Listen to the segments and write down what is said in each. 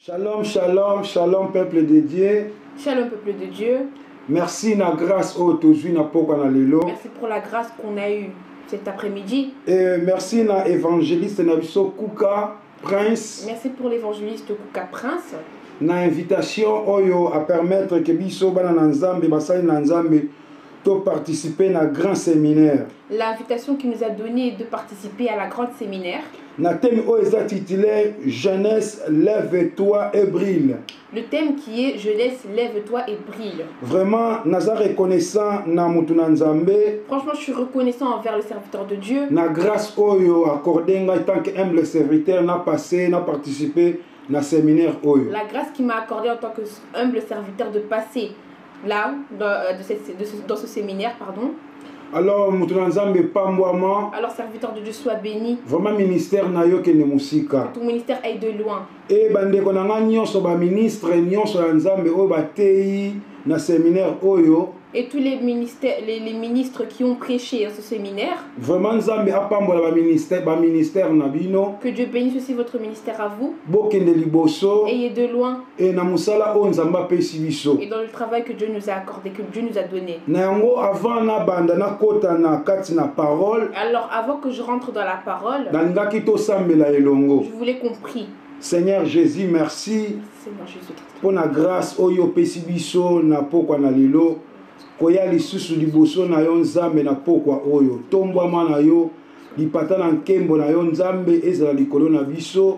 Shalom, shalom, shalom peuple de Dieu. Shalom peuple de Dieu. Merci na grâce aujourd'hui na poko na lelo. Merci pour la grâce qu'on a eue cet après-midi. Et merci na évangéliste na biso Kuka Prince. Merci pour l'évangéliste Kuka Prince. Na invitation oyo à permettre que biso bana na Nzambe basali na Nzambe to participer na grand séminaire. L'invitation qu'il nous a donnée de participer à la grande séminaire. Na thème oyo eza titulaire Jeunesse, lève-toi et brille. Le thème qui est Jeunesse, lève-toi et brille. Vraiment, naza reconnaissant na mutu na Nzambe. Franchement, je suis reconnaissant envers le serviteur de Dieu. Na grâce oyo accordé en tant que humble serviteur na passé, na participé na séminaire oyo. La grâce qui m'a accordé en tant que humble serviteur de passer là, dans ce séminaire, pardon. Alors, alors, serviteur de Dieu, soit béni. Vraiment, ministère na yo ke ne musika. Que ton ministère aille de loin. Et bandeko na nga nyonso ba ministre nyonso ya Nzambe oyo batei na séminaire oyo. Et tous les ministres qui ont prêché à ce séminaire. Vraiment Nzambe apambola ba ministère na bino. Que Dieu bénisse aussi votre ministère à vous. Bokende liboso. Ayez de loin. Et na musala o Nzambe apesi biso. Et dans le travail que Dieu nous a accordé, que Dieu nous a donné. Na yango avant na banda na kota na kati na parole. Alors avant que je rentre dans la parole. Nalingaki to sambela elongo. Je voulais qu'on prie. Seigneur Jésus, merci. Seigneur Jésus. Pour la grâce oyo pesi biso na pokwa na lelo. Koya lisusu liboso na yo Nzambe na pokwa oyo tombwama na yo lipata na nkembo na yo Nzambe ezala likolo na biso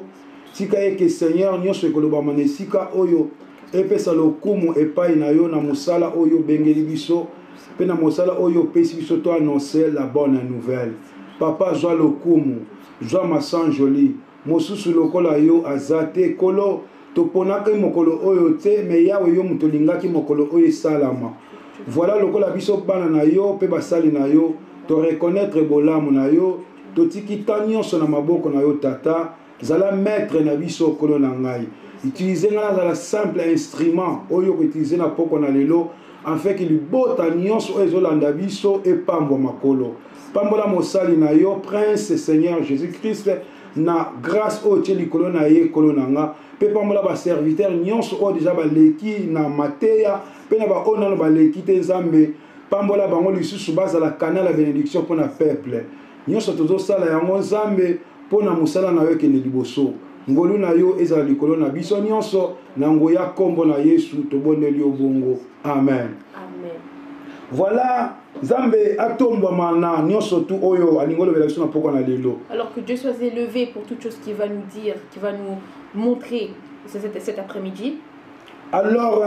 tika eke Seigneur nyonso ekolobama na esika oyo epesa lokumu epai na yo na mosala oyo bengeli biso pe na mosala oyo pesi biso to annoncer la bonne nouvelle. Papa zwa lokumu zwa masanjoli mosusu lokola yo azate kolo toponaka mokolo oyo te me yawe yo mutolingaki mokolo oyo salama. Voilà le la biso bana na yo pe basali na yo to reconnaître bolamu na yo to tikita nyonso na maboko na yo tata zala maître na biso kolo na ngai utiliser nga za la simple instrument oyo ko utiliser na poko na lelo en fait que libota nyonso ezolanda biso e pambo makolo pambola mosali na yo prince Seigneur Jésus-Christ na grâce o teli kolo na ye kolo na nga pe pambola ba serviteur nyonso o déjà ba leki na mateya pena ba onano ba leki te Nzambe pambola bango lisusu bazala canal la bénédiction pour na peuple nyonso tozo sala yango Nzambe pona musala na yo kende liboso ngolu na yo ezala likolo na biso nyonso na ngoya kombo na Yesu tobondeli yo bongo amen. Amen. Voilà Nzambe atombwama na nyonso tu oyo alingolo belabiso na poko na lelo. Alors que Dieu soit élevé pour toute chose qu'il va nous dire, qu'il va nous montrer cet après-midi. Alors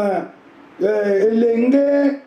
elenge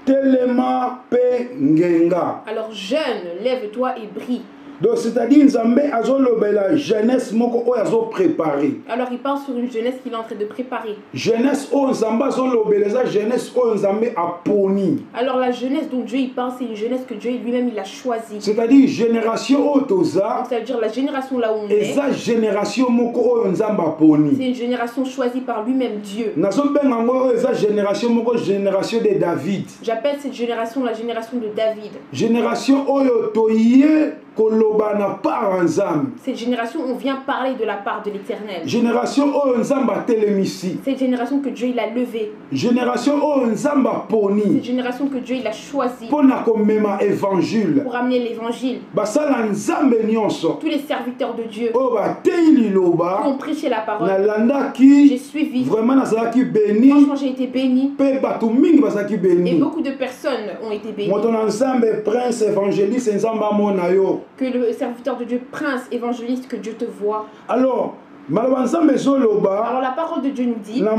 telema pe ngenga. Alors jeune, lève-toi et brille. Donc c'est-à-dire Nzambe azolobela jeunesse moko oyo azo préparer. Alors il parle sur une jeunesse qu'il est en train de préparer. Jeunesse oyo Nzambe azolobela eza jeunesse oyo Nzambe aponi. Alors la jeunesse dont Dieu il parle, c'est une jeunesse que Dieu lui-même il a choisie. C'est-à-dire génération oyo toza. C'est-à-dire la génération là où on est. Eza génération moko oyo Nzambe aponi. C'est une génération choisie par lui-même Dieu. Nazobenga ngo eza génération moko génération de David. J'appelle cette génération la génération de David. Génération oyo toye kolobana par Nzambe. Cette génération on vient parler de la part de l'Éternel. Génération oyo Nzambe atelemisi. Cette génération que Dieu il a levée. Génération oyo Nzambe aponi. Cette génération que Dieu il a choisie. Pona komema évangile. Pour amener l'évangile. Basala Nzambe nyonso. Tous les serviteurs de Dieu. Oyo batei liloba. Qui ont prêché la parole. Nalandaki. J'ai suivi. Vraiment nazalaki béni. Franchement j'ai été béni. Pe batu mingi bazalaki béni. Et beaucoup de personnes ont été bénies. Moto na Nzambe prince évangéliste Nzambe amona yo. Que le serviteur de Dieu, prince, évangéliste, que Dieu te voit. Alors la parole de Dieu nous dit dans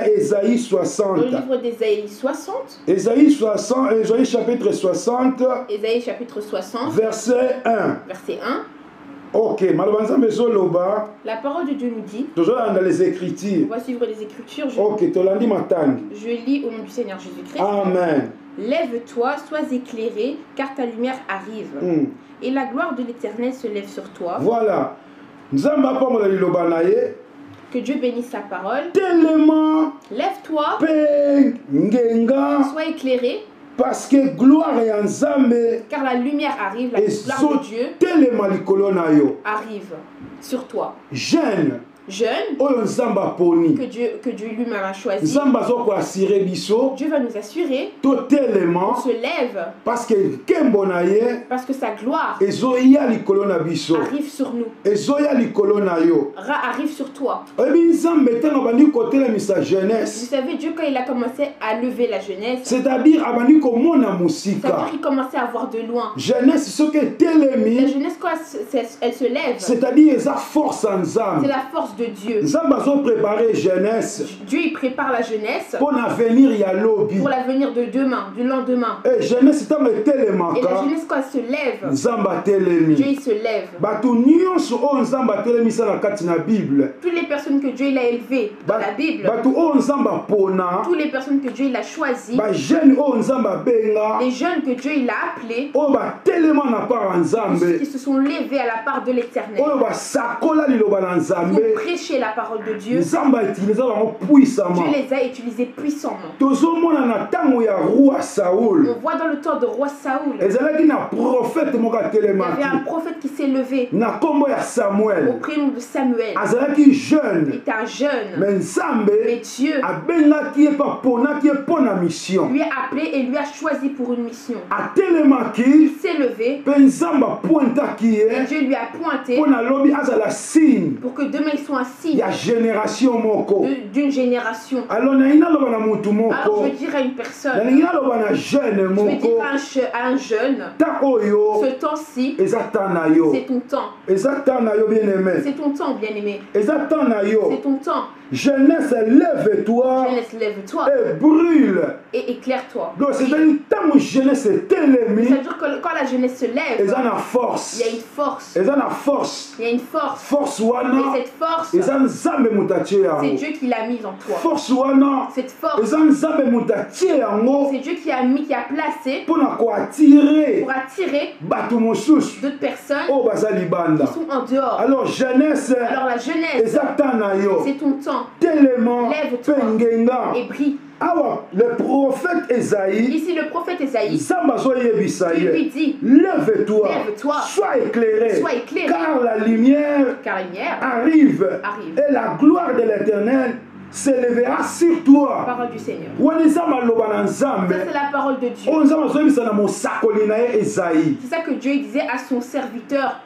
Ésaïe 60. Dans le livre d'Ésaïe 60. Ésaïe 60, Ésaïe chapitre 60. Ésaïe chapitre 60. Verset 1. Verset 1. Ok, la parole de Dieu nous dit. Toujours dans les Écritures. On va suivre les Écritures. Ok, Tolandi Matang. Je lis au nom du Seigneur Jésus-Christ. Amen. Lève-toi, sois éclairé, car ta lumière arrive. Et la gloire de l'Éternel se lève sur toi. Voilà. Que Dieu bénisse sa parole. Tellement. Lève-toi. Sois éclairé. Parce que gloire est en Nzambe. Car la lumière arrive, la gloire de Dieu arrive sur toi. Jeune. jeunes oyo nzambe aponi que Dieu lui-même a choisi. nzambe azokoasire biso Dieu va nous assurer totelema qu'on se lève parce que nkembo na ye parce que sa gloire ezoya likolo na biso arrive sur nous, ezoya likolo na yo arrive sur toi. oyebi nzambe ntango abandi kotelemisa Vous jeunesse savez, Dieu, quand il a commencé à lever la jeunesse, c'est-à-dire abandi komona ça veut mosika dire qu'il commençait à voir de loin. jeunesse soki La etelemi jeunesse, quand elle se lève, c'est-à-dire eza force ya c'est nzambe la force de Dieu. nzambe azoprépare jeunesse Dieu, il prépare la jeunesse mpo na avenir ya lobi pour l'avenir de demain, du lendemain. e jeunesse ntango Et la etelemaka jeunesse, quand elle se lève, nzambe Dieu, atelemi il se lève. bato nyonso oyo nzambe atelemisa na kati na bible Toutes les personnes que Dieu il a élevées dans la Bible, bato oyo nzambe apona toutes les personnes que Dieu il a choisies, bajeune oyo nzambe abenga les jeunes que Dieu il a appelés, oyo batelema na part ya nzambe qui se sont levés à la part de l'Éternel oyo basakola liloba na nzambe pour prêcher la parole de Dieu. nzambe autiliza bango Dieu puissamment les a utilisés puissamment. tozomona na ntango ya roi saul On voit dans le temps de roi Saoul, ezalaki na prophète moko il y avait atelemaki un prophète qui s'est levé na nkombo ya au samuel prénom de Samuel. azalaki Il jeune était un jeune, me nzambe mais Dieu abengaki ye mpe aponaki ye mpo na mission lui a appelé et lui a choisi pour une mission. atelemaki Il s'est levé mpe nzambe apointaki et ye Dieu lui a pointé mpo na lobi azala signe pour que demain ils soient un signe ya génération moko d'une génération. alors nalingi naloba na mutu Alors je moko veux dire à une personne, nalingi naloba na jeune je veux moko dire à un jeune, ta oyo ce temps-ci, eza temps na yo c'est ton temps. eza temps na yo bien aimé C'est ton temps, bien-aimé. eza temps na yo C'est ton temps. jeunesse lève-toi Jeunesse, lève-toi et brûle et éclaire-toi. donc c'est-à-dire ntango jeunesse etelemi C'est-à-dire que quand la jeunesse se lève, eza na il y a force une force. eza na force Il y a une force. force Et wana cette force, eza nzambe moto atie c'est yango Dieu qui l'a mise en toi. force wana Cette force, eza nzambe moto atie yango c'est Dieu qui a mis, qui a placé mpo na koatire pour attirer bato mosusu d'autres personnes oyo baza libanda qui sont en dehors. alors jeunesse Alors la jeunesse, eza temps na yo c'est ton temps. telema Lève-toi mpe ngenga et brille. awa le prophète Esaïe Ici, le prophète Esaïe, nzambe azoyebisa il lui ye dit, lève-toi Lève-toi. sois éclairé Sois éclairé. car la lumière car la lumière, arrive et la gloire de l'éternel s'élèvera sur toi parole du Seigneur. wana eza maloba na Ça, nzambe c'est la parole de Dieu. oyo nzambe azoyebisa na mosakoli na ye Esaïe C'est ça que Dieu disait à son serviteur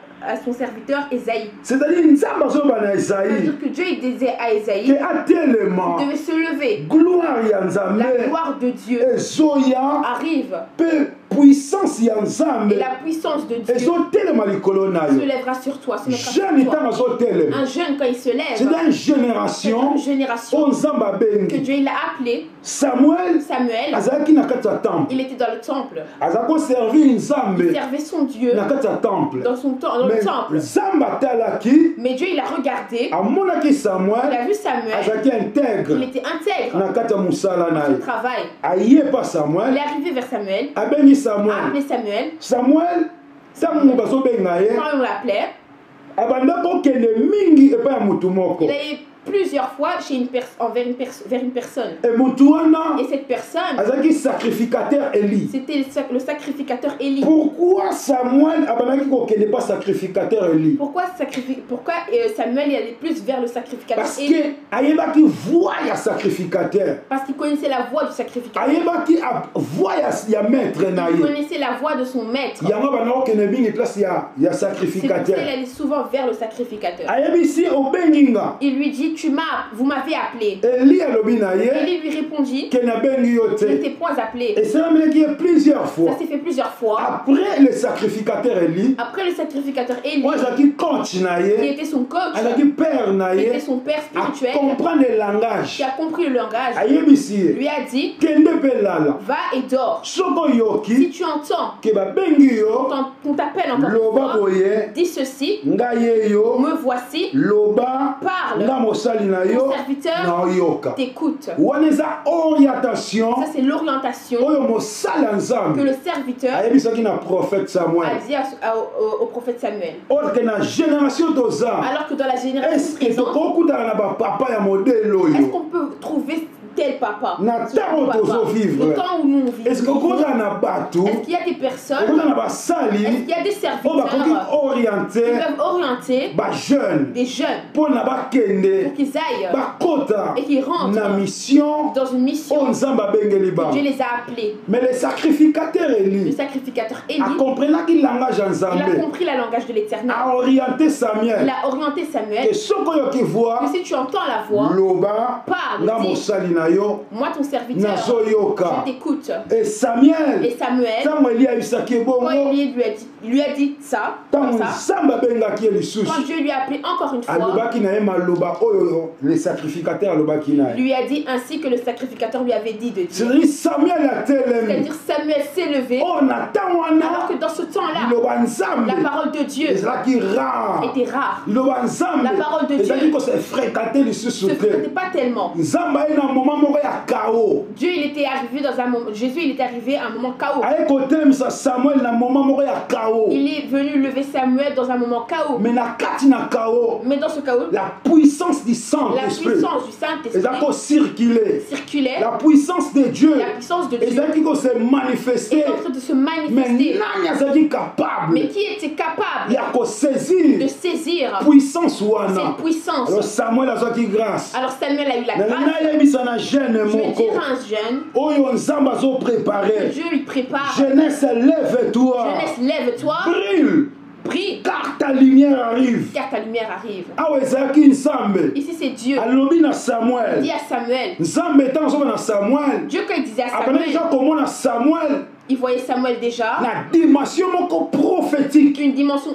Esaïe. c'est-à-dire nzambe azoyeba na Esaïe C'est-à-dire que Dieu il disait à ke Esaïe, atelema il devait se lever. gloire ya nzambe La gloire de Dieu ezoya arrive mpe puissance ya nzambe et la puissance de Dieu ezotelema likolo na se yo lèvera sur toi. Se mettra jeune sur ntango toi. azotelema Un jeune, quand il se c'est lève, dans une c'est génération une génération oyo nzambe que abengi Dieu il a appelé samuel Samuel. azalaki na kati ya temple Il était dans le temple. aza koservir nzambe Il servait son Dieu na kati ya temple dans le mais temple. nzambe atalaki Mais Dieu il a regardé, amonaki il samuel a vu Samuel, azalaki il intègre était intègre na kati ya mosala na dans son ye travail. aye pa Il samuel est arrivé vers Samuel, abengi a samuel appelé Samuel, samuel ntango bazobenga ye quand on l'appelait, abanda kokende mingi epai ya motu moko il a eu plusieurs fois chez vers une personne. e motu wana Et cette personne, azalaki sacrificateur eli c'était le sacrificateur Élie. pourquoi samuel abandaki kokende pa sacrificateur eli Pourquoi Samuel il allait plus vers le sacrificateur parce Élie? que ayebaki voix ya sacrificateur Parce qu'il connaissait la voix du sacrificateur. ayebaki voix ya maître na Il ye connaissait la voix de son maître. yango banda kokende mingi place ya C'est pour ça sacrificateur qu'il allait souvent vers le sacrificateur. ayebisi obengi nga Il lui dit, vous m'avez appelé. eli alobi na ye Élie lui répondit, ke nabengi yo je te n'étais point appelé. esalamelaki ye plusieurs fois Ça s'est fait plusieurs fois. après le sacrificateur eli Après le sacrificateur Élie, oyo azalaki coach na qui ye était son coach, azalaki père na qui ye était son père spirituel, comprendre le langage qui a compris le langage, ayebisi ye lui a dit, kende mpe lala va et dors. soki Si oyoki tu entends ke babengi yo qu'on t'appelle encore une loba fois, boye dis ceci, ngai ye yo me voici, loba parle, nga mosali na ton yo serviteur na oyoka t'écoute. wana eza orientation Ça c'est l'orientation oyo mosali ya que nzambe le serviteur ayebisaki na prophète a samuel dit au prophète Samuel. or ke na génération toza Alors que dans la génération eske présente, tokokutana na bapapa ya modele est-ce oyo qu'on peut trouver tel papa. Na Ce temps papa. tozo vivre. Au temps où nous vivons. Est-ce que koza na batu? Est-ce qu'il y a des personnes? Koza na basali? Est-ce qu'il y a des On va serviteurs orienter qui peuvent orienter ba jeune des jeunes pour na ba kende pour qu'ils aillent ba kota et qu'ils rentrent na mission dans une mission on nzamba bengeli ba. que Dieu les a appelés? Mais les sacrificateurs Le Élie sacrificateur a Élie, compris qu'il langage en il a Zambé compris le langage de l'Éternel. a orienté Il Samuel a orienté Samuel. que soko yo ki voit Que si tu entends la voix, loba parle, na dis. mosali na yo Moi ton serviteur, nazoyoka. je t'écoute. Et Samuel Et Samuel, ntango Eli ayebisaki quand ebongo Élie lui a dit ça, comme ntango ça, nzambe abengaki ye lisusu quand Dieu lui a appelé encore une fois, alobaki na ye maloba oyo les sacrificateurs alobaki na ye. lui a dit ainsi que le sacrificateur lui avait dit de dire. C'est-à-dire Samuel atelemi C'est-à-dire Samuel s'est levé, oyo na ntango alors wana que dans ce temps-là, liloba nzambe la parole de Dieu ezalaki rare. était rare. liloba nzambe La parole de Dieu ezalaki kose fréquente lisusu Se te. fréquentait pas tellement. nzambe aye na moment moko ya kao Dieu, il était arrivé dans un moment, Jésus, il était arrivé à un moment chaos. aye kotelemisa Samuel na moment moko ya kao Il est venu lever Samuel dans un moment chaos. mais na kati na kao Mais dans ce chaos, la puissance du la Saint-Esprit puissance du Saint-Esprit ezalaki kocirculer circulait, la puissance de Dieu la puissance de Dieu ezalaki kose manifester est en train de se mais manifester. nani azalaki capable Mais qui était capable ya kosaisir de saisir puissance wana. cette puissance? Alors Samuel azwaki grâce Alors Samuel a eu la na grâce. nayebisa na jeune Je vais moko dire à un jeune, oyo nzambe azoprépare Dieu lui prépare. jeunesse lève-toi Jeunesse, lève-toi, brille prie, car ta lumière arrive car ta lumière arrive. awa ezalaki nzambe Ici c'est Dieu. alobi na Il Samuel dit à Samuel, nzambe ntango azoba na Samuel Dieu quand il disait à abandaki Samuel, eza komona Samuel il voyait Samuel déjà na dimension moko prophétique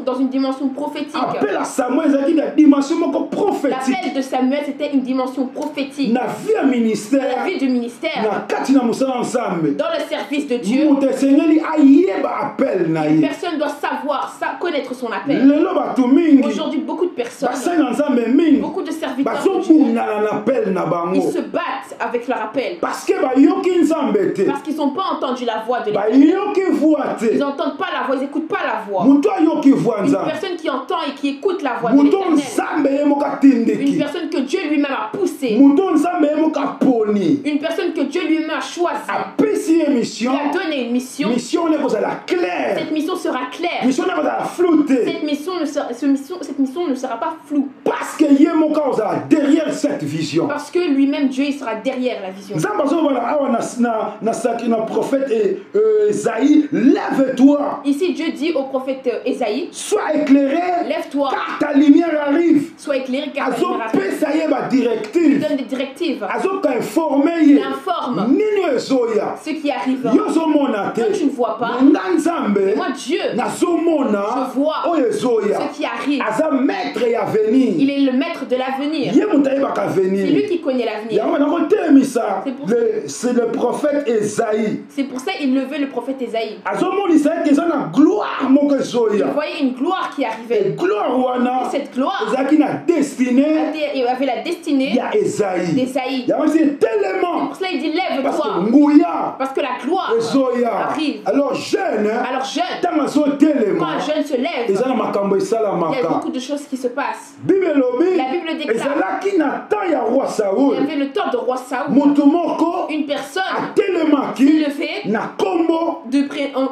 dans une dimension prophétique. appel à Samuel ezalaki na dimension moko prophétique L'appel de Samuel, c'était une dimension prophétique. na vie ya Dans la ministère vie du ministère, na kati na mosala ya nzambe dans le service de Dieu, moto esengeli ayeba appel na ye personne doit savoir, connaître son appel. lelo bato mingi Aujourd'hui, beaucoup de personnes, basali na nzambe mingi beaucoup de serviteurs de Dieu, bazobundana na appel na ils bango se battent avec leur appel. parce que bayoki nzambe te Parce qu'ils n'ont pas entendu la voix de l'Éternel. bayoki voix te Ils n'entendent pas la voix, ils n'écoutent pas la voix. moto ayoki voix Une nzambe personne qui entend et qui écoute la voix de moto l'Éternel. nzambe ye moko Une atindeki personne que Dieu lui-même a poussée. moto nzambe ye moko aponi Une personne que Dieu lui-même a choisie. apesi ye Il mission a donné une mission. mission ne kozala claire Cette mission sera claire. mission ne kozala flou te Cette mission ne sera pas floue. parce que ye moko ozala derrière cette vision Parce que lui-même, Dieu, il sera derrière la vision. nzambe azobana awa na prophète Esaïe lève-toi Ici, Dieu dit au prophète Ésaïe, sois éclairé lève-toi, car ta lumière arrive sois éclairé car ta lumière arrive. azopesa ye Il badirective donne des directives. azokainforme Il ye informe nini ezoya ce qui arrive. yo ozomona te Toi, tu ne vois pas. me nga nzambe Moi, Dieu, nazomona je vois oyo ezoya ce qui arrive. aza maître ya venir Il est le maître de l'avenir. ye moto ayebaka C'est lui venir qui connaît l'avenir. yango nakotelemisa C'est pour- c'est le prophète Esaïe C'est pour ça qu'il levait le prophète Ésaïe. azomonisa ete eza na gloire moko Il ezoya voyait une gloire qui e arrivait. gloire wana Et cette gloire ezalaki na destinée avait la destinée ya Esaïe d'Ésaïe. yango esi C'est etelema pour cela il dit parce que lève-toi. nguya Parce que la gloire ezoya arrive. alors jeune Alors jeune, ntango quand azotelema un jeune se lève, eza na makambo il y a esalamaka beaucoup de choses qui se passent. bible elobi La Bible déclare, ezalaki na temps ya roi il y Saoul avait le temps de roi Saoul. moto moko Une personne atelemaki s'élevait na kombo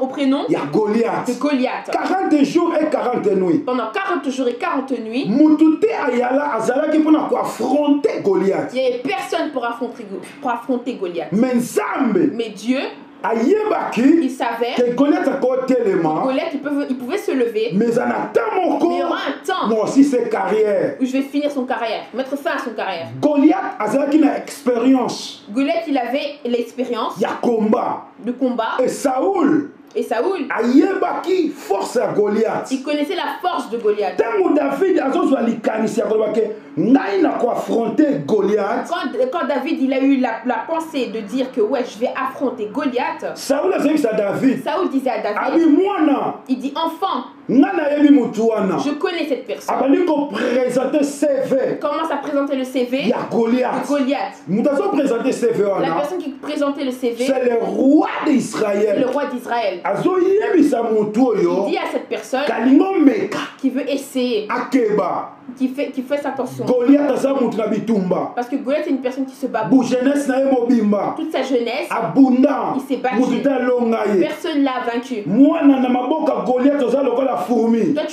au prénom ya de Goliath Goliath. 40 jours et 40 nuits Pendant 40 jours et 40 nuits, mutu te ayala azalaki mpona koaffronte Goliath il n'y avait personne pour affronter Goliath. me nzambe Mais Dieu, ayebaki il savait ke Goliath que akotelema Goliath, il pouvait se lever, mais eza na temps mais moko il y aura un temps non si c'est carrière où je vais finir son carrière, mettre fin à son carrière. Goliath azalaki na expérience Goliath, il avait l'expérience ya combat de combat. et Saoul Et Saoul, ayebaki force ya Goliath il connaissait la force de Goliath. ntango David azozwa likanisi ya koloba ke ngai na koaffronte Goliath Quand David il a eu la pensée de dire que ouais, je vais affronter Goliath, Saoul azokisa David Saoul disait à David, abi mwana il dit enfant, ngai nayebi mutu wana je connais cette personne. abandi kopresente CV Il commence à présenter le CV ya de Goliath Goliath. mutu azopresente CV La wana personne qui présentait le CV, c'est le roi c'est le d'Israël roi d'Israël. azoyebisa mutu Il oyo dit à cette personne, kalingo meka qui veut essayer, akeba qui fait sa tension. Goliath aza mutu na bitumba Parce que Goliath est une personne qui se bat bu jeunesse na ye mobimba toute sa jeunesse. abunda Il s'est battu. mutu te alonga ye Personne l'a vaincu. mwana na maboka Goliath oza lokola fourmi Toi,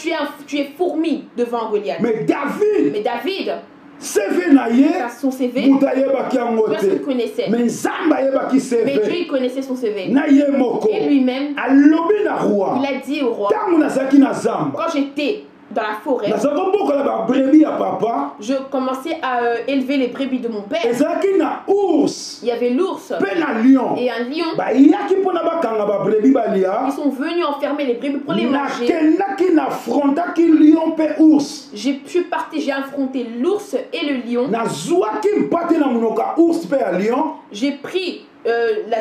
tu es fourmi devant Goliath. mais David Mais David, CV na ye son CV, mutu ayebaki yango personne ne te connaissait. mais Nzambe ayebaki Mais Dieu, CV il connaissait son CV. na ye moko Et lui-même, alobi na roi il a dit au roi, ntango nazalaki na zamba quand j'étais dans la forêt, nazalaki kobokola babrebi ya papa je commençais à élever les brebis de mon père. ezalaki na ours Il y avait l'ours mpe na lion et un lion. bayaki mpona bakanga babrebi balia Ils sont venus enfermer les brebis pour les manger. nakendaki nafrontaki lion mpe ours Je suis parti, j'ai affronté l'ours et le lion. nazwaki mpate na monoko ya ours mpe ya lion J'ai pris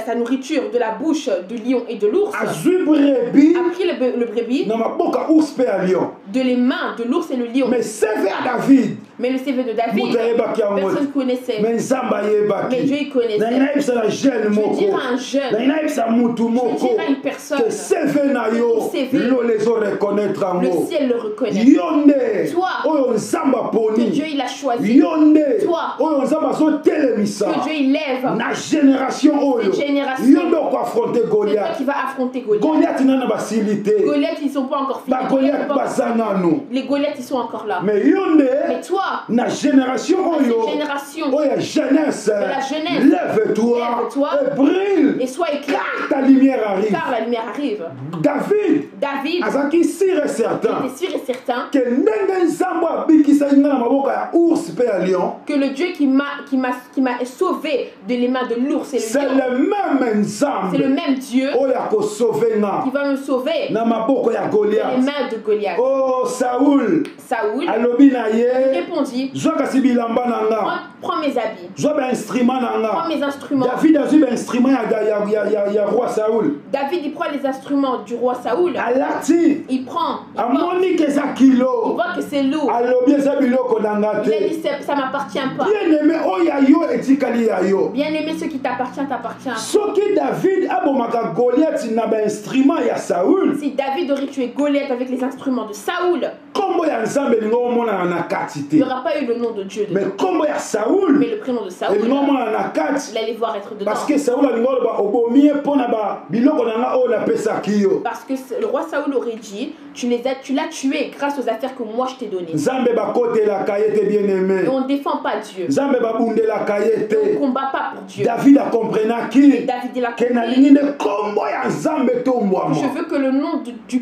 sa nourriture de la bouche du lion et de l'ours. azwi brebi A pris le brebis na maboka ya ours mpe ya lion de les mains de l'ours et le lion. mais seve ya david Mais le CV de David, moto ayebaki yango personne ne te connaissait. mais nzambe Mais Dieu, ayebaki il connaissait. nangi nayebisa na jeune Je moko dirais à un jeune, nangi nayebisa mutu je moko dirais à une personne, ke seve na yo ton CV, lolo ezoreconnaître le yango ciel le reconnaît. yo nde Toi, oyo nzambe Que aponi Dieu, il a choisi. yo nde Toi, oyo nzambe azotelemisa que Dieu, il lève. na génération oyo Cette génération, yo nde okoaffronte C'est toi Goliath qui vas affronter Goliath. Goliath nana basili te Goliath, ils ne sont pas encore finis. bagoliath baza nanu Les Goliaths, ils sont encore là. mais yo nde Mais toi, na génération oyo cette génération, oyo ya jeunesse la jeunesse, lève-toi lève-toi et brille et sois éclairé, car ta lumière arrive car la lumière arrive. David David azalaki sûr et certain était sûr et certain ke ndenge nzambe abikisaki nga na maboko ya ours mpe ya lion que le Dieu qui m'a sauvé de les mains de l'ours et c'est le lion, le même c'est le nzambe même Dieu oyo akosauve nga qui va me sauver na maboko ya de les Goliath mains de Goliath. oh Saoul Saoul alobi na ye répondit, zwa kasi bilamba na nga prends mes habits, zwa bainstrument na prends nga mes instruments. David azwi bainstrument ya roi Saoul David, il prend les instruments du roi Saoul, alati il prend, il porte, amoni ke eza il kilo voit que c'est lourd. alobi eza biloko na nga Il a te dit, ça m'appartient pas. bien aimé oyo ya yo etikali ya yo Bien aimé, ce qui t'appartient, t'appartient. soki David abomaka Goliath na bainstrument ya Saoul Si David aurait tué Goliath avec les instruments de Saoul, kombo ya nzambe elingi omonana na kati il te n'y aura pas eu le nom de Dieu dedans. mais kombo ya Saoul Mais le prénom de Saoul, elingi omonana na kati il allait voir être dedans. parce que Saoul alingi oloba obomi ye mpo na biloko na nga oyo napesaki yo Parce que le roi Saoul aurait dit, tu l'as tué grâce aux affaires que moi je t'ai données. nzambe bakotelaka ye te bien aimé Et on ne défend pas Dieu. nzambe babundelaka ye On ne te combat pas pour Dieu. David Et akomprenaki David, il a ke compris. nalingi nde kombo ya nzambe etombwama Je veux que le nom du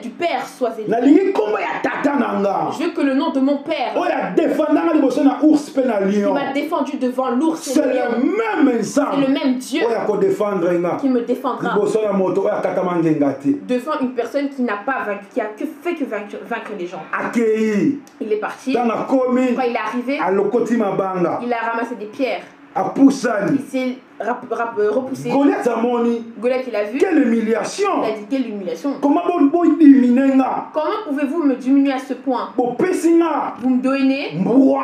Père soit élevé. nalingi kombo ya tata na nga Je veux que le nom de mon Père, oyo adefendanga liboso na ours mpe na qui lion m'a défendu devant l'ours et c'est le lion, le même c'est le nzambe même Dieu oyo akodefendre nga qui me défendra liboso na moto oyo akatama ngenga te devant une personne qui n'a pas vaincu, qui a que fait que vaincre les gens. akei Il est parti. ntango akomi Quand il est arrivé, alokoti mabanga il a ramassé des pierres. apusani Il s'est repoussé. Goliath amoni Goliath, il a vu. quelle humiliation Il a dit, quelle humiliation. comment bodimine nga Comment pouvez-vous me diminuer à ce point? bopesi nga Vous me donnez mbwa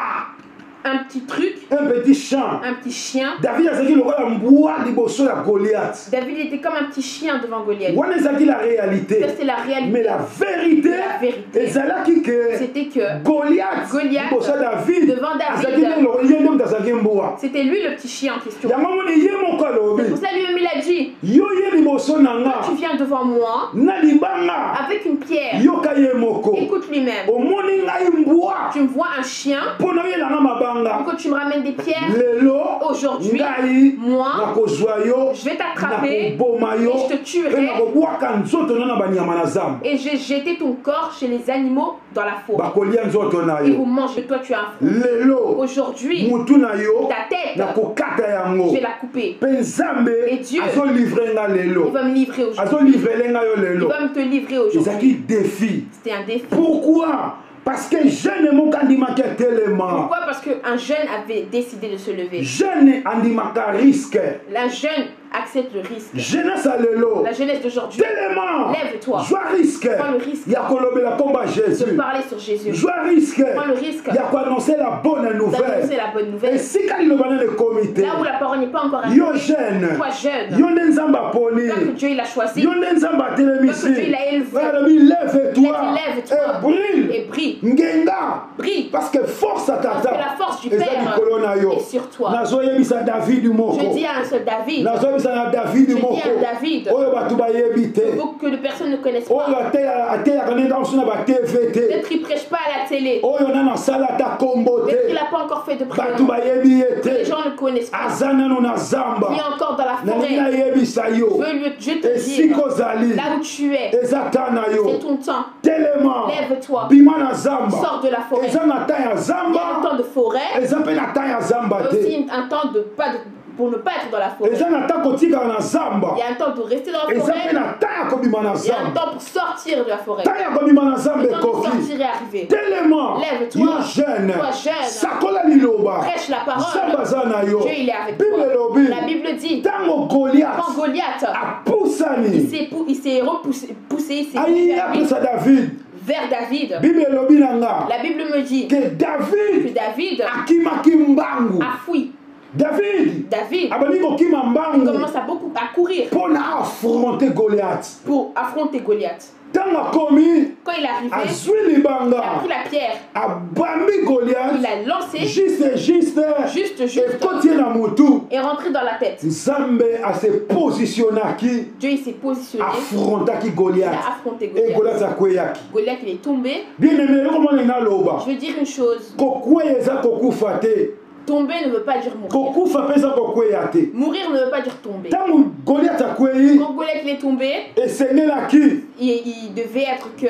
un petit truc, un petit champ un petit chien. David azalaki lokola mbwa liboso ya Goliath David était comme un petit chien devant Goliath. wana ezalaki la Ça, réalité c'est la réalité. mais la vérité La vérité, ezalaki ke c'était que Goliath liboso ya David devant David, azalaki ye nde moto azalaki mbwa c'était lui le petit chien en question. yango moni ye moko alobi C'est pour ça lui-même il a dit, yo ye liboso na nga tu viens devant moi na libanga avec une pierre. yoka ye moko Écoute lui-même. omoni ngai mbwa Tu me vois un chien, mpo na oyelanga mabanga quand tu me ramènes des pierres, lelo aujourd'hui, ngai moi, nakozwa yo je vais t'attraper nakoboma yo et je te mpe tuerai nakobwaka nzoto no na banyama na zamba et je vais jeter ton corps chez les animaux dans la forêt. bakolia nzoto na Et vous yo mangez, toi tu as un front. lelo Aujourd'hui, mutu na yo ta tête, nakokata yango je vais la couper. mpe nzambe Et Dieu, azolivre nga Il lelo va me livrer aujourd'hui. azolivrele nga yo Il lelo va me te livrer aujourd'hui. ezalaki défi C'était un défi. pourquoi parce que jeune moko andimaki atelema Pourquoi? parce qu'un jeune avait décidé de se lever. Jeune andimaka risque. La jeune accepte le risque. Jeunesse à l'élo. La jeunesse d'aujourd'hui. Tellement. Lève-toi. Joie risque. Prends le risque. Il y a la combat De Jésus. parler sur Jésus. Joie risque. Prends le risque. Il y a quoi annoncer la bonne nouvelle. D'annoncer la bonne Et nouvelle. si quand il le comité. Là où la parole n'est pas encore arrivée. Yo jeune. Toi jeune. Yo nenzamba poli. Tant que Dieu il a choisi. Yo nenzamba Tant que Dieu télémisi. il a élevé. Lève-toi. Lève-toi. Et brille. Et brille. Ngenga. Brille. Parce que force à Parce tata. que la force du Et ça, Père Nicolas Nayo. est sur toi. Nazoyebisa David moko. Je dis à un seul David. Nazoyebisa na David Je moko. dis à David. Oyo batu bayebi te. Que de personnes ne connaissent Oyo pas. ateyaka nde ntango na ba-TV te. Peut-être qu'il ne prêche pas à la télé. Oyo nana asala ata kombo Peut-être qu'il te. n'a pas encore fait de Batu prière. bayebi ye Les te. gens ne connaissent pas. Aza nano na zamba. Qui est encore dans la Nalingi forêt. nayebisa yo. Je te Esika dire. ozali. Là où tu es. Eza ta na C'est yo. ton temps. Telema. Lève-toi. Bima na zamba. Sors de la forêt. Eza na ta ya Il y a un zamba. temps de forêt. Eza mpe na ta ya zamba Mais te. aussi un temps pour ne pas être dans la forêt. Eza na ta kotikala na zamba. Il y a un temps de rester dans la Eza mpe forêt. na ta ya kobima na Il y a un zamba. temps pour sortir de la forêt. Ta ya kobima na zamba Le temps de ekoki. sortir et arriver. Tellement. Lève-toi. Yo jeune. Toi jeune. Sakola liloba. Prêche la parole. Zamba za na yo. Dieu il est avec Bible toi. elobi. La Bible dit. Ntango Goliath Quand Goliath apusani. il s'est repoussé, il s'est Ayi apesa David. vers David. Bible elobi na nga. La Bible me dit Que que David David akimaki mbangu. a fui. David David abandi kokima mbangu commence à courir mpona affronter Goliath. pour affronter Goliath. Ntango akomi Quand il est arrivé, azwi il a libanga pris la pierre, abambi il Goliath l'a lancé juste ekoti ye na motu. et rentré dans la tête. Nzambe ase positionnaki Dieu il s'est positionné, affrontaki il Goliath. a affronté Et Goliath. Goliath akweyaki. Goliath il est tombé. Bien aimé, eloko mwana naloba. Je veux dire une chose, Kokweya eza kokufa te. tomber ne veut pas dire mourir. Kokufa mpe eza kokweya te. Mourir ne veut pas dire tomber. Ntango Goliath akweyi Quand Goliath il est tombé, esengelaki il devait être que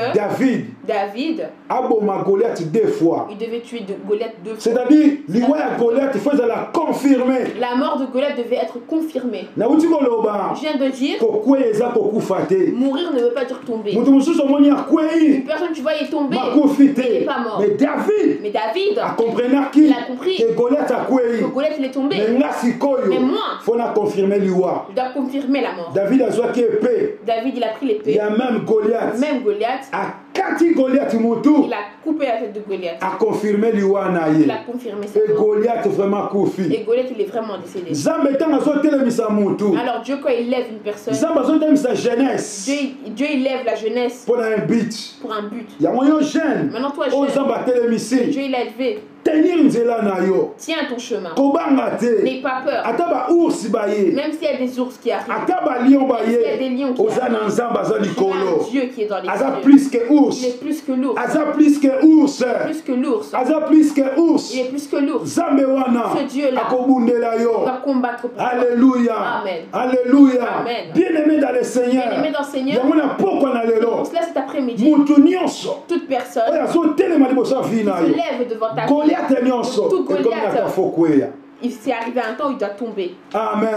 David, aboma Goliath deux fois. il devait tuer Goliath 2 fois. C'est-à-dire liwa ya Goliath il faut ezala confirmer. La mort de Goliath devait être confirmée. Nauti koloba Je viens de dire, kokweya eza kokufa te. mourir ne veut pas dire tomber. Moto mosusu omoni Une akweyi personne, tu vois, il est tombé, makufi il n'est te. pas mort. Mais David Mais David, akomprenaki il a compris que Goliath akweyi. que Goliath il est tombé. Mais nga sikoyo Mais moi, faut na confirmer liwa. il doit confirmer la mort. David azwaki epée. David, il a pris l'épée. Ya même Goliath Même Goliath, akati Goliath mutu il a coupé la tête de Goliath. a confirmé liwa na Il ye. a confirmé sa Et mort. Goliath vraiment kufi. Et Goliath, il est vraiment décédé. Nzambe ntango azotelemisa mutu. Alors Dieu, quand il lève une personne, Nzambe azotelemisa jeunesse Dieu il lève la jeunesse mpona un but. pour un but. Yango yo jeune Maintenant, toi, oyo jeune, Nzambe atelemisi Dieu il a élevé. tenir nzela na yo. Tiens ton chemin. Kobanga te. N'aie pas peur. Ata baoursi baye. Même s'il y a des ours qui arrivent. Ata balion S'il y a baye. des lions qui Oza na arrivent. Nzambe aza Il y a likolo. un Dieu qui est dans les Aza cieux. plus que Il ours. est plus que l'ours. Aza plus que ours. Plus que l'ours. Aza plus que ours. Il est plus que l'ours. Nzambe wana Ce Dieu-là akobundela Il yo. va combattre pour toi. Alléluia. Amen. Alléluia. Amen. Bien-aimé dans le Seigneur. Bien-aimé dans le Seigneur. Yango na pokwa na lelo. Pour cela, cet après-midi, Mutu nyonso. toute personne Oyo azotelema liboso ya vi na se yo. lève devant ta vie. Goliath nyonso. Tout Ekomi na Goliath. kafo kweya. Il s'est arrivé un temps où il doit tomber. Amen.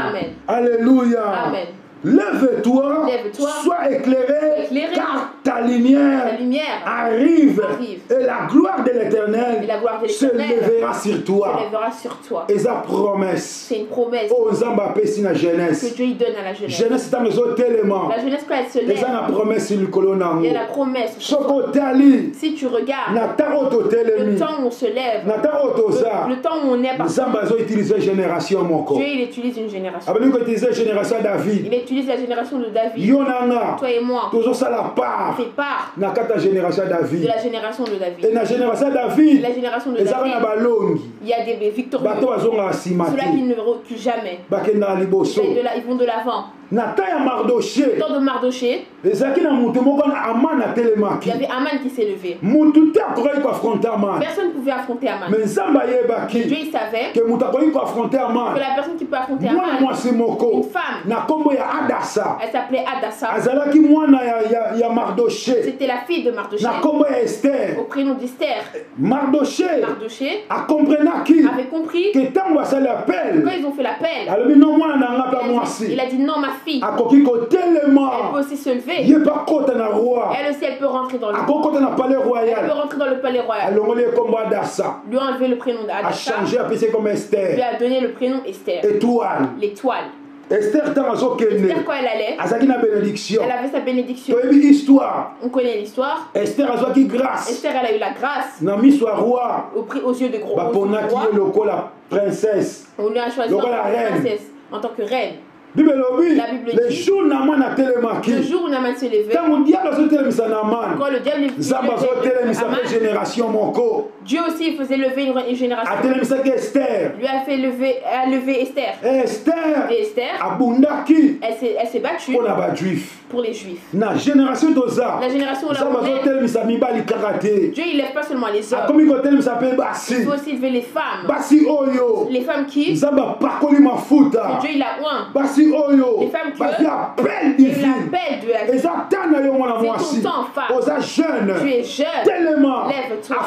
Amen. Alléluia. Amen. Lève-toi, Lève-toi. sois éclairé, Éclairé. car ta lumière La lumière arrive, arrive. et la gloire de l'Éternel Et la gloire de se l'Éternel lèvera sur se toi. lèvera sur toi. Et sa promesse, C'est une promesse oh Nzambe apesi na que jeunesse. Dieu il donne à la jeunesse. Jeunesse ntango ezotelema, La jeunesse, quand elle se eza lève, na promesse likolo nango. il y a la promesse. Soki otali Si tu regardes na ntango oyo le totelemi, temps où on se lève, na ntango oyo toza, le temps où on est parti, Nzambe azoutilize génération moko. Dieu il utilise une génération. Abandi koutilize génération ya David. Il utilise la génération de David. Yo nanga Toi et moi, tozosala on part fait part na kati ya génération ya de David. la génération de Et David. na génération ya David La génération de ezaka na David, balongi il y a des victorieux. bato bazongaka nsima Ceux-là qui te ne reculent jamais. bakendaka liboso. Ils vont de l'avant. Na temps ya Mardoché Dans de Mardoché, ezalaki na moto moko wana Aman il y atelemaki. avait Aman qui s'est levé. Motu te akoki koaffronter Aman, Personne ne pouvait affronter Aman. mais Nzambe Dieu ayebaki il savait ke moto akoki koaffronter que Aman. la personne qui peut affronter Mwana Aman, mwasi moko une femme, na nkombo ya Adasa elle s'appelait Adassa. azalaki mwana ya Mardoché C'était la fille de Mardoché. na nkombo ya Esther. Au prénom d'Esther. Mardoché Mardoché akomprenaki avait compris ke ntango asali appel quand ils ont fait l'appel. alobi no mwana na nga mpe mwasi Il a dit non, ma fille, akoki kotelema elle peut aussi se lever. ye pa kota na roi Elle aussi, elle peut rentrer dans le akokota na palais Elle peut royal rentrer dans le palais royal. alongoli ye kombo adasa Lui a enlevé le prénom a d'Adassa. changé apesi comme Lui Esther a donné le prénom Esther. étoile L'étoile. Esther ntango azokende Esther, quand elle allait, azalaki na bénédiction elle avait sa bénédiction. toyebi histoire On connaît l'histoire. Esther azwaki grâce Esther, elle a eu la grâce na miso ya roi aux yeux de gros. baponaki ye lokola princesse On lui a choisi en lokola tant que reine. princesse, en tant que reine. bible elobi La Bible le dit, jour naman atelemaki Le jour où Naaman se levait, ntango diable azotelemisa naman quand le diable nzambe azotelemisa mpe Aman, génération moko Dieu aussi faisait lever une génération. atelemisaki Esther Lui a fait lever Esther. Esther Et Esther, abundaki elle s'est battue mpo na bajuif pour les Juifs. na génération toza La génération où nzambe on est, azotelemisa mibali kaka te Dieu il lève pas seulement les hommes, akomi kotelemisa mpe basi il faut aussi lever les femmes. basi oyo Les femmes qui, nzambe apakoli mafuta Dieu il a oint. basi oyo Les femmes que- basi appel Il divine l'appelle de la vie. eza ta na yo mwana C'est mwasi ton temps, femme. oza jeune Tu es jeune. telema Lève-toi.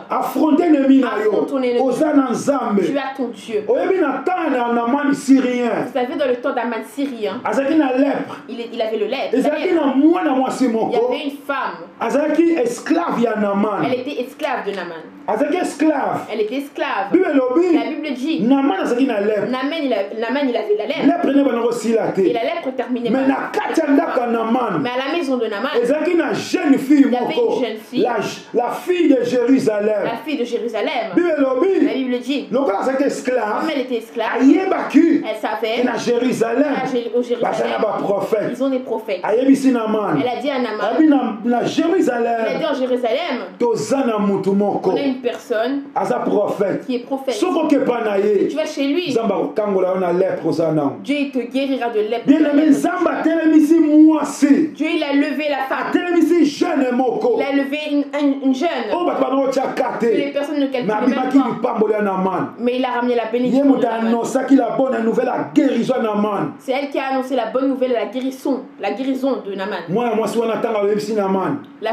affronte ennemi na yo Affronte ton ennemi. oza na nzambe Tu as ton Dieu. oyebi na temps ya namani syrien Vous savez, dans le temps d'Aman syrien, azalaki na lèpre il avait le lait. ezalaki na mwana mwasi Il y moko avait une femme. azalaki esclave ya naman Elle était esclave de Naaman. azalaki esclave Elle était esclave. bible elobi La Bible dit, naman azalaki na lèpre Naaman il avait la lèpre. lèpre ne bana kosila Et te la lèpre terminait mais par na kati ya ndako ya naman Mais à la maison de Naaman, ezalaki na jeune fille y avait moko une jeune fille. la fille de jérusalem la fille de Jérusalem, bible la elobi Bible dit, lokola azalaki comme esclave elle était esclave, ayebaki elle savait, na jérusalem au bazali na Jérusalem, baprophète ils ont des prophètes. ayebisi naman Elle a dit à Naaman, abi na elle a jérusalem dit en Jérusalem, toza na mutu moko on a une personne aza prophète qui est prophète. soki okepa na ye Tu vas chez lui, nzambe akokangola yo na lèpre oza nango Dieu il te guérira de lèpre. bien aimé nzambe atelemisi mwasi Dieu il a levé la femme, atelemisi jeune moko il a levé une jeune. oyo bato banokotya Que les te personnes ne me calculent abimaki même pas. lipamboli ya naman Mais il a ramené la ye bénédiction moto de Naaman. anonsaki la bonne nouvelle ya guérison ya naman C'est elle qui a annoncé la bonne nouvelle, la guérison de Naaman. mwana mwasi wana ntango ayebisi naman La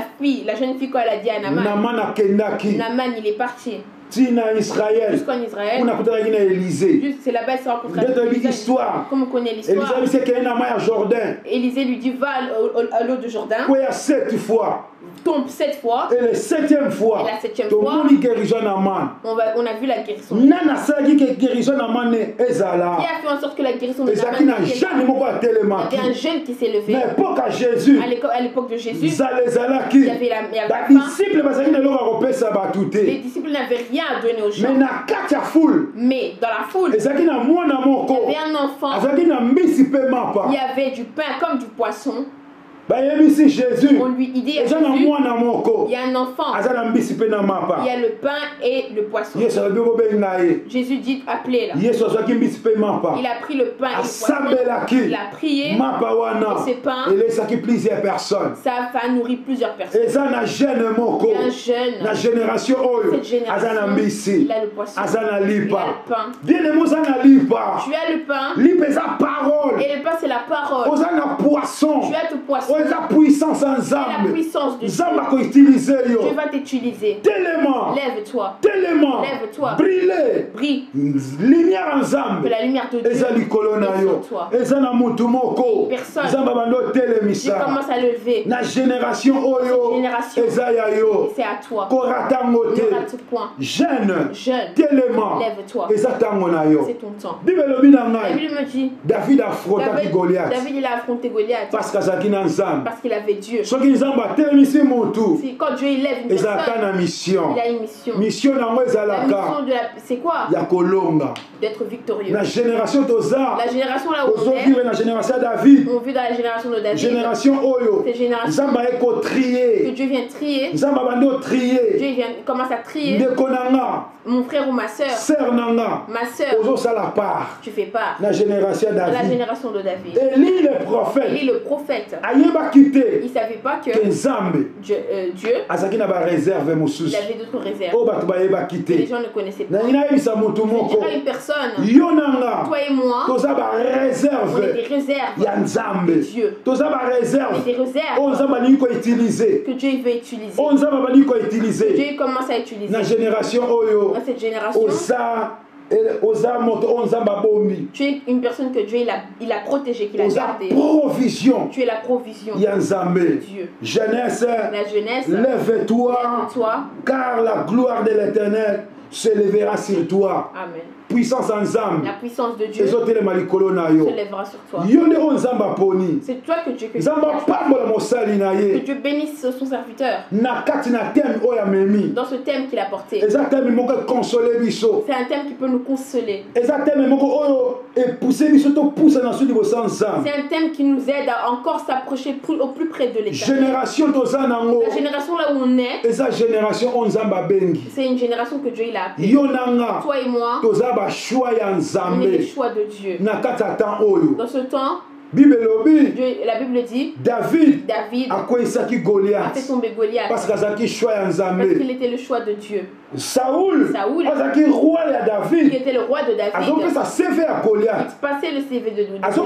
jeune fille, quand elle a dit à Naaman, naman akendaki Naaman il est parti ntina israel jusqu'en Israël. kuna kutanaki na élysée Juste, c'est là-bas, il se rencontre nde toyebi avec histoire Comme on connaît l'histoire, élysée abisi ekende na mai ya jordan Élisée lui dit va à l'eau de Jourdain, kweya 7 fois tombe 7 fois, et le 7e fois Et la 7e tomoni guérison ya naman on a vu la guérison. nani asalaki ke guérison na naman ezala Qui a fait en sorte que la guérison de ezalaki Naaman na était là? jeune moko Il y avait atelemaki un jeune qui s'est levé. na époque ya jésus À l'époque de Jésus, nzala il ezalaki y avait la faim. badisiple bazalaki na eloko ya kopesa bato Les te disciples n'avaient rien à donner aux mais gens. na kati ya foule Mais dans la foule, ezalaki na mwana il y moko avait un enfant, azalaki na mbisi mpe mapa il y avait du pain comme du poisson. bayebisi jésus Il dit à eza na Jésus, mwana moko il y a un enfant, aza na mbisi mpe na il y mapa a le pain et le poisson. yesu alobi kobenga ye Jésus dit, appelez là. yesu azwaki mbisi mpe mapa Il a pris le pain et le poisson, asambelaki il a prié, mapa wana et ce pain, elesaki plusieurs personnes ça a nourri plusieurs personnes. eza na jeune moko Il y a un jeune, na génération oyo cette génération, aza na mbisi il a le poisson, aza na il a lipa le pain. bien-aimé oza na lipa Tu as le pain, lipa eza parole et le pain c'est la parole. oza na poisson Tu as ton poisson, oyo eza puissance ya et la nzambe puissance de Dieu. nzambe akoutilize Dieu yo va t'utiliser. telema Lève-toi, telema Lève-toi. brille brille, lumière ya que nzambe la lumière de Dieu eza likolo na est yo sur toi. eza na mutu moko Personne. nzambe abandi Dieu otelemisa commence à lever. na génération oyo Cette génération. eza ya yo C'est à toi. korata ngo Ne te rate point. jeune Jeune, telema lève-toi. eza ntango na yo C'est ton temps. bible elobi na La ngai Bible me dit, david afrontaki goliath David il a affronté Goliath parce que azalaki na nzambe parce qu'il avait Dieu. soki nzambe atelemisi motu Si, quand Dieu il lève une ezalaka personne, na mission il a une mission. mission nango La ezalaka mission de la... C'est quoi? ya kolonga D'être victorieux. na génération toza La génération là où on ozovivre est, na génération ya david on vit dans la génération de David. génération oyo Cette génération nzambe aye que kotrier Dieu vient trier. nzambe abandi otrier Dieu commence à trier. ndeko na nga Mon frère ou ma soeur, ser na nga ma soeur, ozosala part tu fais part. na génération ya Dans la david génération de David. eli le Il prophète est le prophète. ayebaki te Il ne savait pas que ke nzambe Dieu, azalaki na bareserve il mosusu avait d'autres réserves. oyo bato bayebaki Que les te gens ne connaissaient pas. nangi nayebisa motu Je moko dirais à une personne, yo na nga toi et moi, toza on est bareserve des réserves ya nzambe Dieu. toza On est bareserve des réserves oyo nzambe alingi koutilize que Dieu il veut utiliser. oyo nzambe alingi Que koutilize Dieu il commence à utiliser. na génération oyo Dans cette génération, oza Tu es une personne que Dieu il a protégée, qu'il a gardée. Provision. Tu es la provision de Dieu. Jeunesse, La jeunesse, lève-toi, lève-toi, car la gloire de l'Éternel se lèvera sur toi. Amen. Puissance en Zam. La puissance de Dieu Se se lèvera sur toi. C'est toi que Dieu que Dieu bénisse son serviteur. Dans ce thème qu'il a porté. C'est un thème qui peut nous consoler. C'est un thème qui nous aide à encore s'approcher au plus près de l'Éternel. La génération là où on est, c'est une génération que Dieu il a appelée. Toi et moi, on est les choix de Dieu. Dans ce temps, Dieu, la Bible dit, David a fait tomber Goliath parce qu'il était le choix de Dieu. Saoul qui était le roi de David, il passait le CV de Goliath.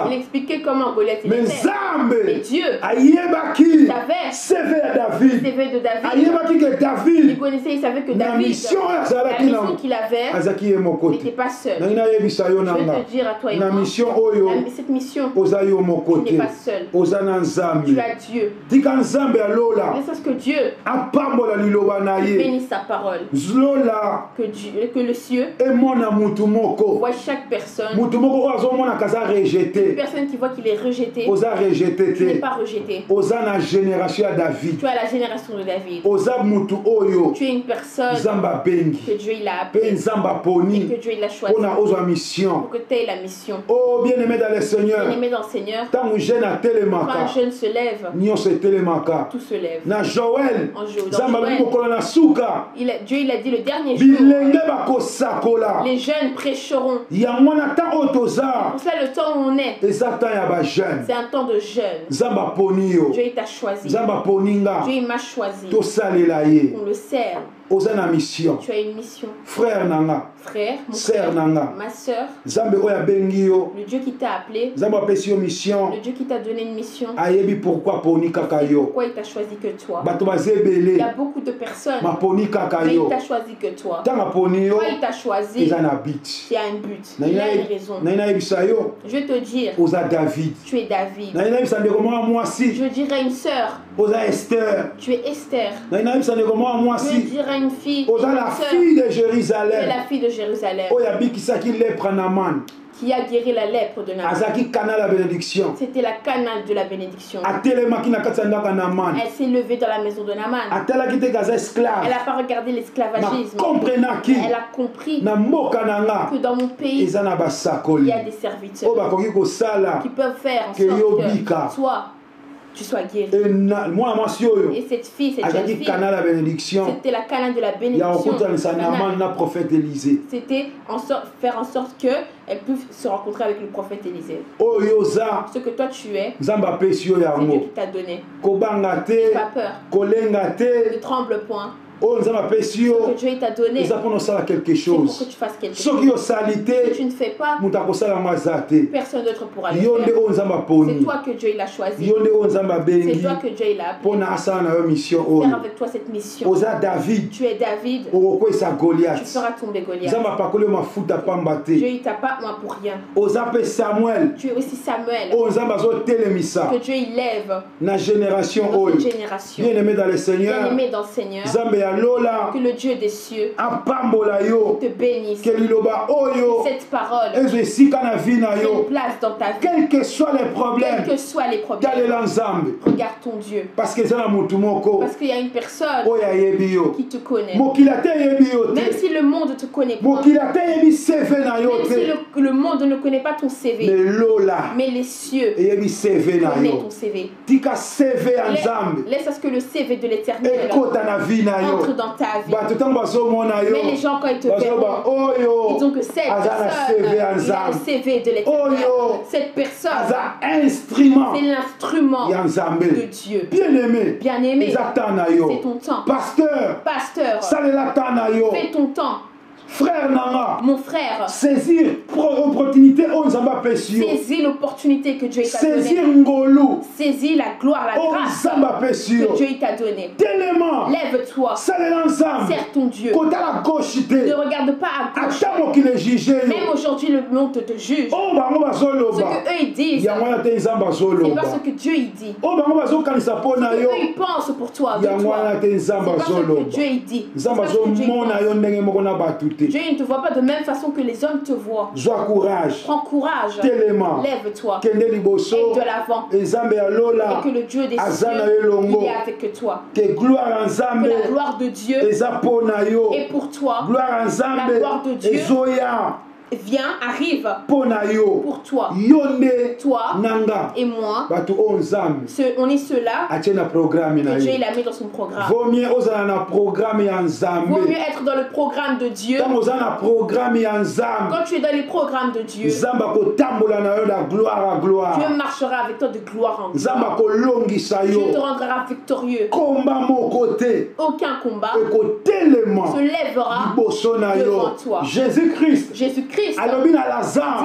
Il expliquait comment Goliath était. Mais Dieu savait CV de David. Il connaissait, il savait que David, la mission qu'il avait, n'était pas seul. Je vais te dire à toi et moi, cette mission, tu n'es pas seul. Tu as Dieu. Laisse à ce que Dieu bénisse sa parole. Que le cieux voit chaque personne. Une personne qui voit qu'il est rejeté, tu n'es pas rejeté. Tu as la génération de David. Tu es une personne que Dieu il a appelée et que Dieu il a choisi pour que tu aies la mission. Oh, bien-aimé dans le Seigneur. Bien-aimé dans le Seigneur. Quand un jeune se lève, tout se lève. Dans Joël, Dieu il a dit le dernier jour, les jeunes prêcheront. C'est pour ça le temps où on est, c'est un temps de jeûne. Dieu il t'a choisi. Dieu il m'a choisi. On le sert. Tu as une mission. Frère, mon frère, ma soeur, le Dieu qui t'a appelé, le Dieu qui t'a donné une mission, pourquoi il t'a choisi que toi. Il y a beaucoup de personnes, mais il t'a choisi que toi. Toi, il t'a choisi, il y a un but, il y a une raison. Je vais te dire, tu es David. Je dirais une sœur, tu es Esther. Je dirais une fille, la fille de Jérusalem. Tu es la fille de Jérusalem qui a guéri la lèpre de Naaman. C'était la canal de la bénédiction. Elle s'est levée dans la maison de Naaman. Elle n'a pas regardé l'esclavagisme. Elle a compris que dans mon pays, il y a des serviteurs qui peuvent faire en sorte que toi, tu sois guéri. Et cette fille, cette jeune fille, c'était la canal de la bénédiction. C'était faire en sorte qu'elle puisse se rencontrer avec le prophète Élisée. Ce que toi tu es, c'est Dieu qui t'a donné. N'aie pas peur. Ne tremble point. Ce que Dieu t'a donné, c'est pour que tu fasses quelque chose. Si tu ne fais pas, personne d'autre pourra le faire. C'est toi que Dieu l'a choisi. C'est toi que Dieu l'a appelé. Faire avec toi cette mission. Tu es David. Tu feras tomber Goliath. Dieu t'a pas moi pour rien. Tu es aussi Samuel. Que Dieu il lève dans cette génération. Bien-aimé dans le Seigneur. Que le Dieu des cieux te bénisse. Que cette parole ait une place dans ta vie. Quels que soient les problèmes, regarde ton Dieu. Parce qu'il y a une personne qui te connaît. Même si le monde ne te connaît pas, même si le monde ne connaît pas ton CV, mais les cieux connaissent ton CV. Laisse à ce que le CV de l'Éternel entre dans ta vie. Mais les gens, quand ils te verront, ils disent que cette personne, il a le CV de l'Éternel. Cette personne, c'est l'instrument de Dieu. Bien-aimé, c'est ton temps. Pasteur, fais ton temps. frère nanga, mon frère, saisir l'opportunité saisis l'opportunité que Dieu t'a donnée. Saisir ngolu, saisis la gloire, la grâce que Dieu t'a donnée. Lève-toi, sers ton Dieu. Ne regarde pas à gauche. Même aujourd'hui le monde te juge. Ce que eux ils disent, c'est pas ce que Dieu il dit. Ce que eux ils pensent pour toi, de toi. C'est pas ce que Dieu il dit. C'est pas ce que Dieu il pense. Dieu il ne te voit pas de même façon que les hommes te voient. Prends courage. Lève-toi. Et de l'avant. Et que le Dieu des cieux il est avec toi. Que la gloire de Dieu est pour toi. La gloire de Dieu viens, arrive pour toi. Toi et moi, on est ceux-là que Dieu il a mis dans son programme. Vaut mieux être dans le programme de Dieu. Quand tu es dans les programmes de Dieu, Dieu marchera avec toi de gloire en gloire. Dieu te rendra victorieux. Aucun combat se lèvera devant toi. Jésus-Christ dit à Lazare,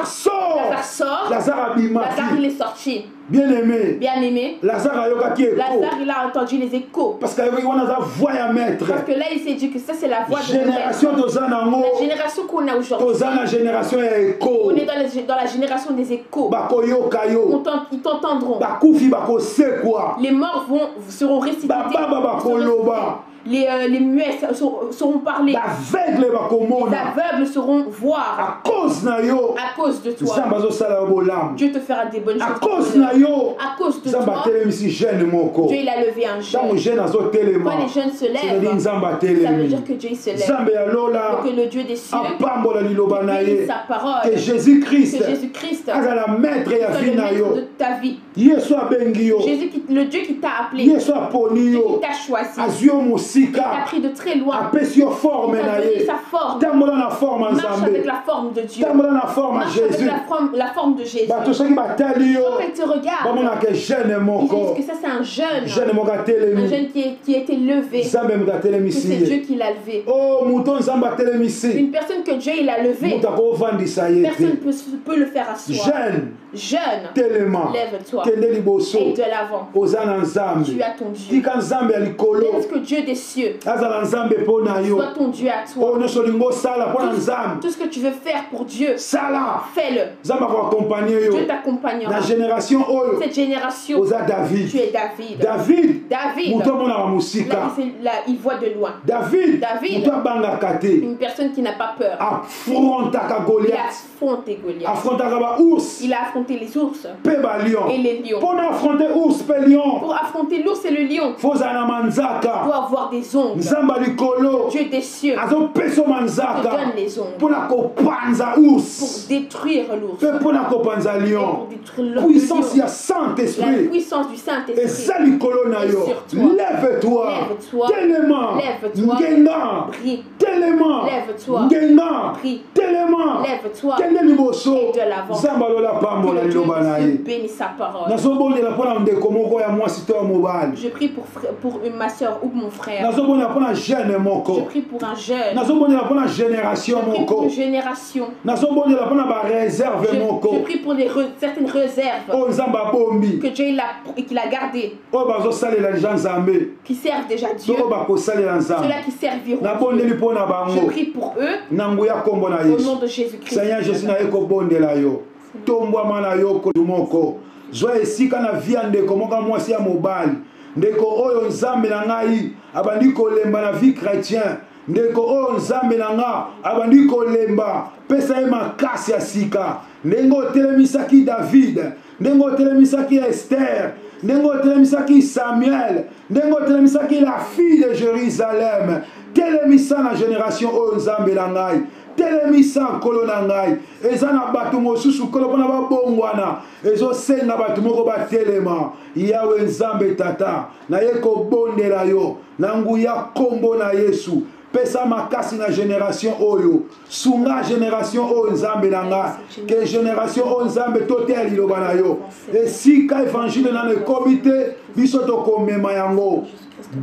sort. Lazare il est sorti. Bien-aimé. Lazare il a entendu les échos. Parce que là il s'est dit que ça c'est la voix de génération la génération qu'on a aujourd'hui. On est dans la génération des échos. Ils t'entendront. Les morts seront ressuscités. Les muets seront parlés. Les aveugles seront voir. À cause de toi. Dieu te fera des bonnes choses. À cause de toi. Dieu il a levé un jeune. Quand les jeunes se lèvent, ça veut dire que Dieu se lève. Et que le Dieu des cieux bénisse sa parole. Que Jésus-Christ soit le maître de ta vie. Le Dieu qui t'a appelé, Dieu qui t'a choisi, il t'a pris de très loin. Il t'a donné sa forme. Marche avec la forme de Dieu. Marche avec la forme de Jésus. Quand ils te regardent, ils disent que ça c'est un jeune qui a été levé. Que c'est Dieu qui l'a levé. Une personne que Dieu il a levée, personne ne peut le faire asseoir. Jeune, lève-toi et de l'avant. Tu as ton Dieu. Laisse que Dieu des cieux soit ton Dieu à toi. Tout ce que tu veux faire pour Dieu, fais-le. Dieu t'accompagnera. Cette génération, tu es David. Là, il voit de loin. David, une personne qui n'a pas peur. Il a affronté Goliath. Il a affronté les ours et les lions. Pour affronter l'ours et le lion, il doit avoir des ongles. Dieu des cieux te donne les ongles pour détruire l'ours et pour détruire le puissance lion. Saint-Esprit. La puissance du Saint-Esprit est sur toi. Lève-toi. Lève-toi. Prie. Lève-toi. Prie. Lève-toi. Et de l'avant. Que Dieu bénisse sa parole. Je prie pour ma soeur ou mon frère. Je prie pour un jeune. Je prie pour une génération. Je prie pour certaines réserves que Dieu il a gardées, qui servent déjà Dieu, ceux-là qui serviront Dieu. Je prie pour eux au nom de Jésus-Christ. ndeko oyo nzambe na ngai abandi kolemba na vie chrétien ndeko oyo nzambe na nga abandi kolemba pesa ye makasi ya sika ndenge otelemisaki David ndenge otelemisaki Esther ndenge otelemisaki Samuel ndenge otelemisaki la fille de Jérusalem telemisa na génération oyo nzambe na ngai telemisa nkolo na ngai eza na bato mosusu kolo mpona babongwana ezosenga bato moko batelema yawe nzambe tata naye kobondela yo na nguya kombo na Yesu pesa makasi na génération oyo sunga génération oyo nzambe na nga ke génération oyo nzambe toteya liloba na yo esika évangile nano ekomi te biso tokomema yango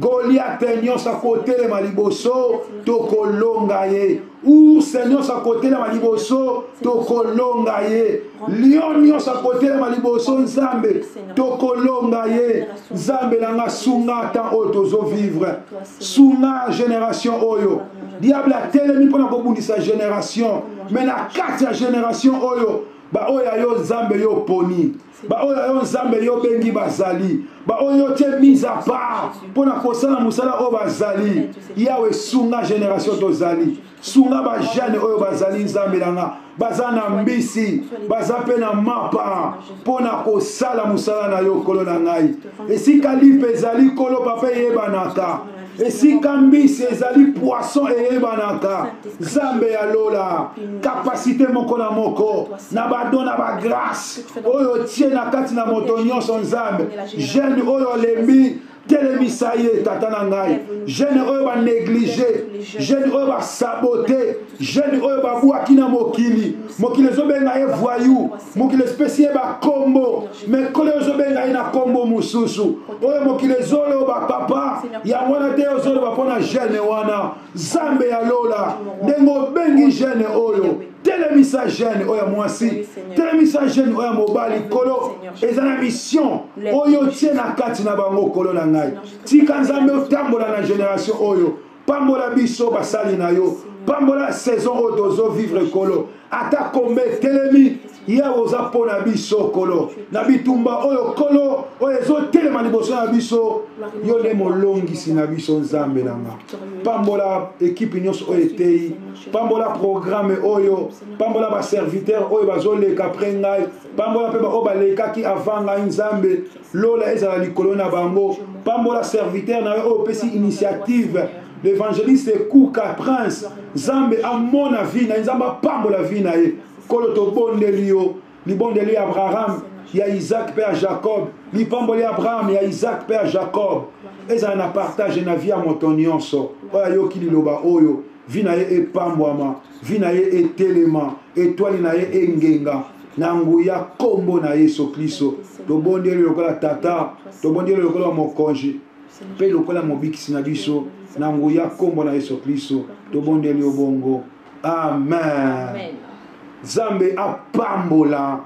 Goliath nyonso akotelema liboso tokolonga ye. Ours nyonso akotelema liboso tokolonga ye. Lion nyonso akotelema liboso nzambe tokolonga ye. Nzambe nanga sunga tan oyo tozovivre. Sunga génération oyo. Diable atelemi mpona kobundisa génération. Mais na kati ya génération oyo ba oyo yo nzambe yo poni. Ba oyo yo nzambe yo bengi bazali. Ba oyo te mise à part pona kosala musala o bazali. Yawe sunga génération tozali. Sunga ba jeune oyo bazali nzambe nanga. Baza na mbisi, baza pe na mapa pona kosala musala na yo kolo na ngai. Esika lipe ezali kolo papa yebanaka. Esika mbisi ezali poisson eyebanaka. Nzambe ya lola capacité moko na moko na badona ba grâce oyo tie na kati na moto nyonso nzambe. Jeune oyo lembi telemisa ye tata na ngai. Jeune oyo ba négliger, jeune oyo ba saboter, jeune oyo ba bwaki na mokili. Mokili ezobenga ye voyou, mokili spécié ba kombo, mais kole ezobenga ye na kombo mususu. Oyo mokili ezolo ba papa ya wana te ozolo ba pona jeune wana. Nzambe ya lola ndengo bengi jeune oyo. Telemisa jeune oyo mwasi, telemisa jeune oyo mobali kolo ezana mission oyo tie na kati na bango kolo na ngai. Tika nzambe otambola na génération oyo. Pambola biso basali na yo. Pambola saison oyo tozo vivre kolo. Ata kombe telemi ya oza pona biso kolo. Na bitumba oyo kolo oyo ezo telema liboso na biso. Yo ne molongisi na biso nzambe nanga. Pambola équipe nyonso oyo etei. Pambola programme oyo. Pambola ba serviteur oyo bazoleka après ngai. Pambola pe ba oyo balekaki avant ngai nzambe. Lola ezala likolo na bango. Pambola serviteur na yo opesi initiative. L'évangéliste Kouka Prince Zambe amona vina nzamba pambola vina ye kolo to bondeli yo li bondeli Abraham ya Isaac père Jacob li pamboli Abraham ya Isaac père Jacob eza na partage na vie moto nyonso oya yo kili loba oyo vina ye epambwama vina ye etelema étoile na ye engenga na nguya kombo na Yesu Kristo to bondeli lokola tata to bondeli lokola mokonji pe lokola mobikisi na biso na nguya kombo na Yesu Kristo to bondeli obongo amen, amen. Zambe apambola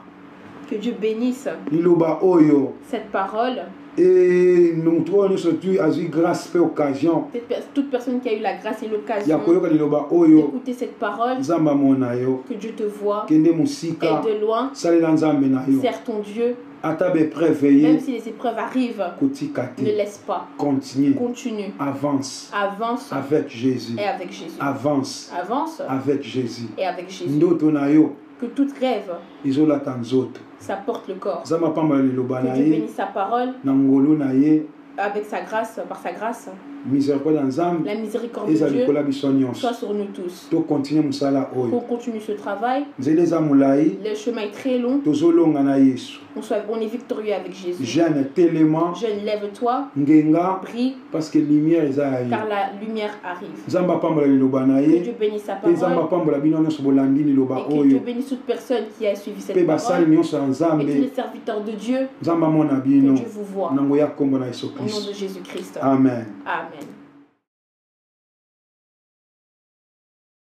que Dieu bénisse liloba oyo cette parole. Et nous trouvons surtout à grâce et occasion. Toute personne qui a eu la grâce et l'occasion d'écouter cette parole, que Dieu te voit et de loin, sers ton Dieu. Même si les épreuves arrivent, ne laisse pas. Continue. Avance. Avance. Avec Jésus. Et avec Jésus. Avance. Avance. Avec Jésus. Et avec Jésus. Que toute rêve, ça porte le corps. Que Dieu bénisse sa parole. Avec sa grâce, par sa grâce. La miséricorde de Dieu soit sur nous tous. Pour continuer ce travail, le chemin est très long. On est victorieux avec Jésus. Jeune, lève-toi, prie, car la lumière arrive. Que Dieu bénisse sa parole. Et que Dieu bénisse toute personne qui a suivi cette parole. Et tous les serviteurs de Dieu, que Dieu vous voit. Au nom de Jésus-Christ. Amen. Amen.